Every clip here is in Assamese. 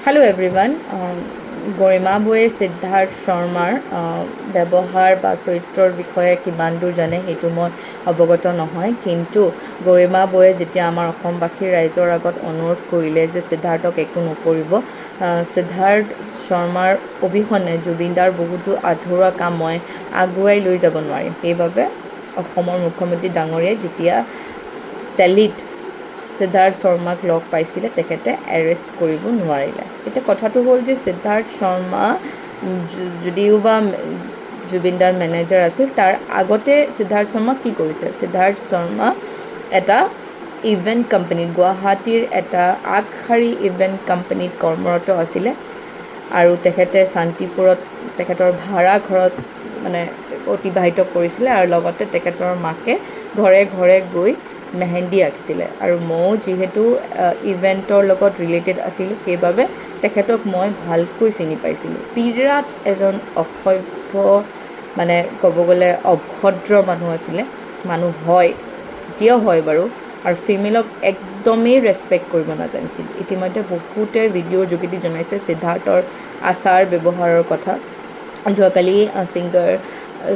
Hello everyone. গৰিমা বয়ে সিদ্ধাৰ্থ শৰ্মাৰ ব্যৱহাৰ বা চৰিত্ৰৰ বিষয়ে কিমান দূৰ জানে সেইটো মই অৱগত নহয়, কিন্তু গৰিমা বয়ে যেতিয়া আমাৰ অসমবাসী ৰাইজৰ আগত অনুৰোধ কৰিলে যে সিদ্ধাৰ্থক একো নকৰিব, সিদ্ধাৰ্থ শৰ্মাৰ অবিহনে জুবিনদাৰ বহুতো আধৰুৱা কাম মই আগুৱাই লৈ যাব নোৱাৰিম। সেইবাবে অসমৰ মুখ্যমন্ত্ৰী ডাঙৰীয়াই যেতিয়া দিল্লীত সিদ্ধাৰ্থ শৰ্মাক লগ পাইছিলে তেখেতে এৰেষ্ট কৰিব নোৱাৰিলে। এতিয়া কথাটো হ'ল যে সিদ্ধাৰ্থ শৰ্মা যদিও বা জুবিনদাৰ মেনেজাৰ আছিল, তাৰ আগতে সিদ্ধাৰ্থ শৰ্মা কি কৰিছে? সিদ্ধাৰ্থ শৰ্মা এটা ইভেণ্ট কোম্পানীত, গুৱাহাটীৰ এটা আগশাৰী ইভেণ্ট কোম্পানীত কৰ্মৰত আছিলে আৰু তেখেতে শান্তিপুৰত তেখেতৰ ভাড়া ঘৰত অতিবাহিত কৰিছিলে আৰু লগতে তেখেতৰ মাকে ঘৰে ঘৰে গৈ মেহেন্দি আঁকিছিলে। আৰু ময়ো যিহেতু ইভেণ্টৰ লগত ৰিলেটেড আছিলোঁ, সেইবাবে তেখেতক মই ভালকৈ চিনি পাইছিলোঁ। বিৰাট এজন অসভ্য, ক'ব গ'লে অভদ্ৰ মানুহ আছিলে, মানুহ হয়, এতিয়াও হয় বাৰু, আৰু ফিমেলক একদমেই ৰেচপেক্ট কৰিব নাজানিছিল। ইতিমধ্যে বহুতে ভিডিঅ'ৰ যোগেদি জনাইছে সিদ্ধাৰ্থৰ আচাৰ ব্যৱহাৰৰ কথা। যোৱাকালি ছিংগাৰ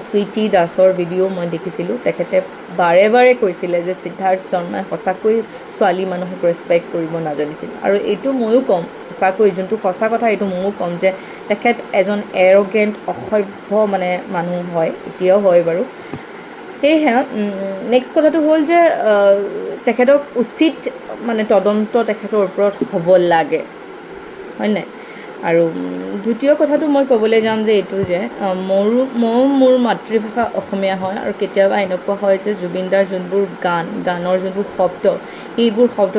সুইটি দাসৰ ভিডিঅ' মই দেখিছিলোঁ, তেখেতে বাৰে বাৰে কৈছিলে যে সিদ্ধাৰ্থ শৰ্মাই সঁচাকৈ ছোৱালী মানুহক ৰেচপেক্ট কৰিব নাজানিছিল। আৰু এইটো ময়ো ক'ম, সঁচাকৈ যোনটো সঁচা কথা এইটো ময়ো ক'ম যে তেখেত এজন এৰগেণ্ট অসভ্য মানুহ হয়, এতিয়াও হয় বাৰু। সেয়েহে নেক্সট কথাটো হ'ল যে তেখেতক উচিত তদন্ত তেখেতৰ ওপৰত হ'ব লাগে, হয় নাই? আৰু দ্বিতীয় কথাটো মই ক'বলৈ যাম যে এইটো যে মোৰ মাতৃভাষা অসমীয়া হয়, আৰু কেতিয়াবা এনেকুৱা হয় যে জুবিনদাৰ যোনবোৰ গানৰ যোনবোৰ শব্দ, সেইবোৰ শব্দ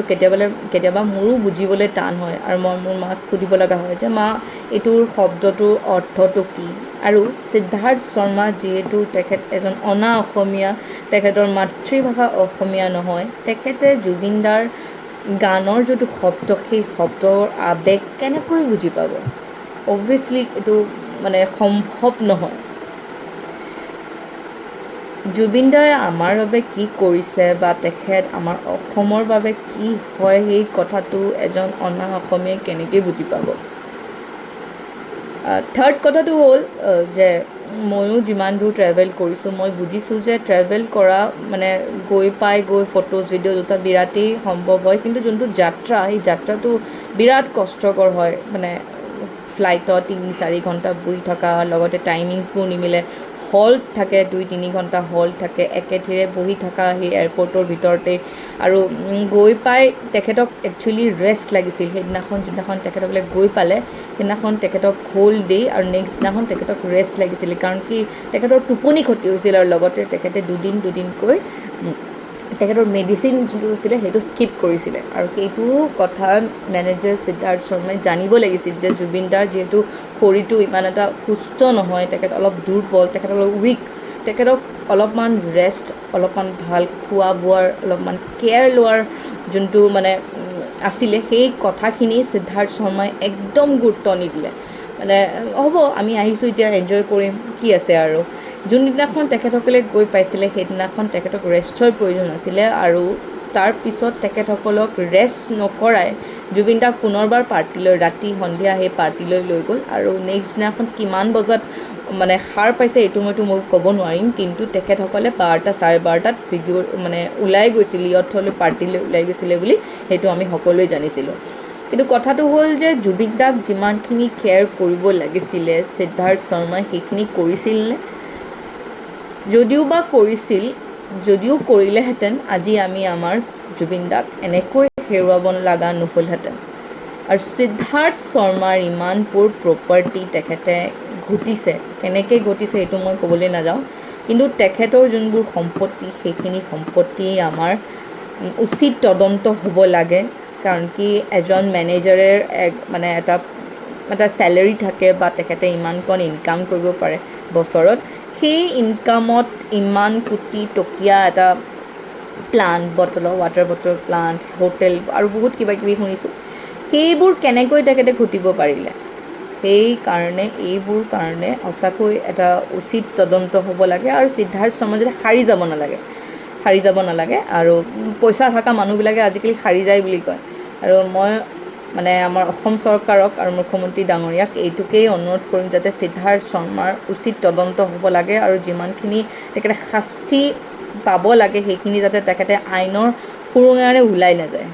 কেতিয়াবা মোৰো বুজিবলৈ টান হয়, আৰু মই মোৰ মাক সুধিব লগা হয় যে মা, এইটোৰ শব্দটোৰ অৰ্থটো কি? আৰু সিদ্ধাৰ্থ শৰ্মা যিহেতু তেখেত এজন অনা অসমীয়া, তেখেতৰ মাতৃভাষা অসমীয়া নহয়, তেখেতে জুবিনদাৰ গানৰ যিটো শব্দ, সেই শব্দৰ আৱেগ কেনেকৈ বুজি পাব? অবভিয়াছলি এইটো সম্ভৱ নহয়। জুবিনদাই আমাৰ বাবে কি কৰিছে বা তেখেত আমাৰ অসমৰ বাবে কি হয়, সেই কথাটো এজন অনা অসমীয়াই কেনেকৈ বুজি পাব? থাৰ্ড কথাটো হ'ল যে ময়ো যিমান দূৰ ট্ৰেভেল কৰিছোঁ, মই বুজিছোঁ যে ট্ৰেভেল কৰা গৈ ফটোজ ভিডিঅ' দুটা বিৰাটেই সম্ভৱ হয়, কিন্তু যোনটো যাত্ৰা, সেই যাত্ৰাটো বিৰাট কষ্টকৰ হয়। ফ্লাইটত ৩-৪ ঘণ্টা বহি থকা, লগতে টাইমিংছবোৰ নিমিলে, হল্ট থাকে, 2-3 ঘণ্টা হল্ট থাকে, একেথিৰে বহি থকা সেই এয়াৰপৰ্টৰ ভিতৰতে। আৰু গৈ পাই তেখেতক একচুৱেলি ৰেষ্ট লাগিছিল। যোনদিনাখন তেখেতসকলে গৈ পালে, সেইদিনাখন তেখেতক হোল ডে' আৰু নেক্সট দিনাখন তেখেতক ৰেষ্ট লাগিছিলে, কাৰণ কি তেখেতৰ টোপনি ক্ষতি হৈছিল, আৰু লগতে তেখেতে দুদিনকৈ তেখেতৰ মেডিচিন যিটো আছিলে সেইটো স্কিপ কৰিছিলে। আৰু সেইটো কথা মেনেজাৰ সিদ্ধাৰ্থ শৰ্মাই জানিব লাগিছিল যে জুবিনদাৰ যিহেতু শৰীৰটো ইমান এটা সুস্থ নহয়, তেখেত অলপ দুৰ্বল, তেখেত অলপ উইক, তেখেতক অলপমান ৰেষ্ট, অলপমান ভাল খোৱা বোৱাৰ অলপমান কেয়াৰ লোৱাৰ যোনটো আছিলে, সেই কথাখিনি সিদ্ধাৰ্থ শৰ্মাই একদম গুৰুত্ব নিদিলে। হ'ব, আমি আহিছোঁ এতিয়া, এনজয় কৰিম, কি আছে আৰু। যোনদিনাখন তেখেতসকলে গৈ পাইছিলে, সেইদিনাখন তেখেতক ৰেষ্টৰ প্ৰয়োজন আছিলে, আৰু তাৰপিছত তেখেতসকলক ৰেষ্ট নকৰাই জুবিনদাক পুনৰবাৰ পাৰ্টিলৈ, ৰাতি সন্ধিয়া সেই পাৰ্টিলৈ লৈ গ'ল। আৰু নেক্সট দিনাখন কিমান বজাত সাৰ পাইছে এইটো মই ক'ব নোৱাৰিম, কিন্তু তেখেতসকলে 12-12:30 ভিডিঅ' ওলাই গৈছিল, ইয়থলৈ পাৰ্টিলৈ ওলাই গৈছিলে বুলি সেইটো আমি সকলোৱে জানিছিলোঁ। কিন্তু কথাটো হ'ল যে জুবিনদাক যিমানখিনি কেয়াৰ কৰিব লাগিছিলে সিদ্ধাৰ্থ শৰ্মাই সেইখিনি কৰিছিলনে? যদিও কৰিলেহেঁতেন, আজি আমি আমাৰ জুবিনদাক এনেকৈ হেৰুৱাব লগা নহ'লহেঁতেন। আৰু সিদ্ধাৰ্থ শৰ্মাৰ ইমানবোৰ প্ৰপাৰ্টি তেখেতে ঘটিছে, কেনেকৈ ঘটিছে সেইটো মই ক'বলৈ নাযাওঁ, কিন্তু তেখেতৰ যোনবোৰ সম্পত্তি, সেইখিনি সম্পত্তি আমাৰ উচিত তদন্ত হ'ব লাগে। কাৰণ কি এজন মেনেজাৰে এটা চেলেৰি থাকে, বা তেখেতে ইমানকণ ইনকাম কৰিব পাৰে বছৰত, সেই ইনকামত ইমান কোটি টকীয়া এটা plant, water bottle plant, hotel আৰু বহুত কিবা কিবি শুনিছোঁ, সেইবোৰ কেনেকৈ তেখেতে ঘটিব পাৰিলে? এইবোৰ কাৰণে সঁচাকৈ এটা উচিত তদন্ত হ'ব লাগে, আৰু সিদ্ধাৰ্থ শৰ্মা যাতে সাৰি যাব নালাগে। আৰু পইচা থকা মানুহবিলাকে আজিকালি সাৰি যায় বুলি কয়, আৰু মই মানে আমাৰ অসম চৰকাৰক আৰু মুখ্যমন্ত্ৰী ডাঙৰীয়াক এইটোকেই অনুৰোধ কৰিম যাতে সিদ্ধাৰ্থ শৰ্মাৰ উচিত তদন্ত হ'ব লাগে আৰু যিমানখিনি তেখেতে শাস্তি পাব লাগে সেইখিনি যাতে তেখেতে আইনৰ সুৰুঙাৰে ওলাই নাযায়।